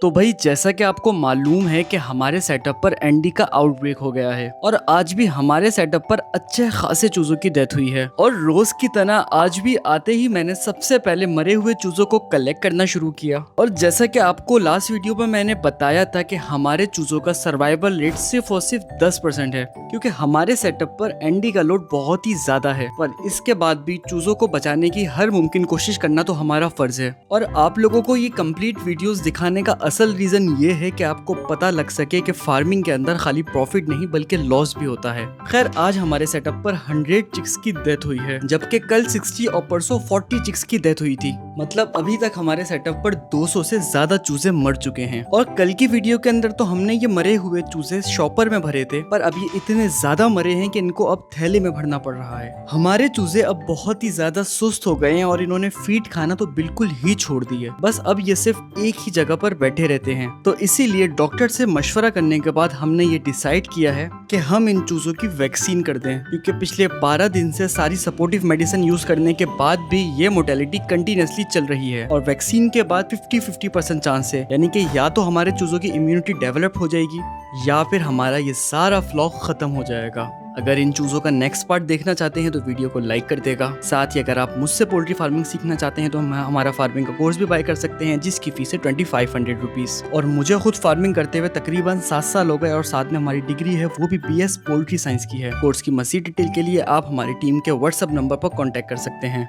तो भाई जैसा कि आपको मालूम है कि हमारे सेटअप पर एनडी का आउटब्रेक हो गया है और आज भी हमारे सेटअप पर अच्छे खासे चूजों की डेथ हुई है। और रोज की तरह आज भी आते ही मैंने सबसे पहले मरे हुए चूजों को कलेक्ट करना शुरू किया। और जैसा कि आपको लास्ट वीडियो में मैंने बताया था कि हमारे चूजों का सर्वाइवल रेट सिर्फ और सिर्फ 10% है, क्योंकि हमारे सेटअप पर एनडी का लोड बहुत ही ज्यादा है। पर इसके बाद भी चूजों को बचाने की हर मुमकिन कोशिश करना तो हमारा फर्ज है। और आप लोगों को ये कंप्लीट वीडियोस दिखाने का असल रीजन ये है कि आपको पता लग सके कि फार्मिंग के अंदर खाली प्रॉफिट नहीं बल्कि लॉस भी होता है। खैर आज हमारे सेटअप पर 100 चिक्स की डेथ हुई है, जबकि कल 60 और परसों 40 चिक्स की डेथ हुई थी। मतलब अभी तक हमारे सेटअप पर 200 से ज्यादा चूजे मर चुके हैं। और कल की वीडियो के अंदर तो हमने ये मरे हुए चूजे शॉपर में भरे थे, पर अब ये इतने ज्यादा मरे हैं कि इनको अब थैले में भरना पड़ रहा है। हमारे चूजे अब बहुत ही ज्यादा सुस्त हो गए हैं और इन्होंने फीड खाना तो बिल्कुल ही छोड़ दी है। बस अब ये सिर्फ एक ही जगह पर बैठे रहते हैं। तो इसीलिए डॉक्टर से मशवरा करने के बाद हमने ये डिसाइड किया है कि हम इन चूजों की वैक्सीन कर दें, क्योंकि पिछले 12 दिन से सारी सपोर्टिव मेडिसिन यूज करने के बाद भी ये मोर्टेलिटी कंटिन्यूसली चल रही है। और वैक्सीन के बाद 50-50% चांस है, यानी कि या तो हमारे चूजों की इम्यूनिटी डेवलप हो जाएगी या फिर हमारा ये सारा फ्लॉक खत्म हो जाएगा। अगर इन चूजों का नेक्स्ट पार्ट देखना चाहते हैं तो वीडियो को लाइक कर देगा। साथ ही अगर आप मुझसे पोल्ट्री फार्मिंग सीखना चाहते हैं तो हमारा फार्मिंग का कोर्स भी बाय कर सकते हैं, जिसकी फीस है 2500 रुपीज। और मुझे खुद फार्मिंग करते हुए तकरीबन 7 साल हो गए और साथ में हमारी डिग्री है वो भी BS पोल्ट्री साइंस की है। कोर्स की मज़ीद डिटेल के लिए आप हमारी टीम के व्हाट्सएप नंबर पर कॉन्टेक्ट कर सकते हैं।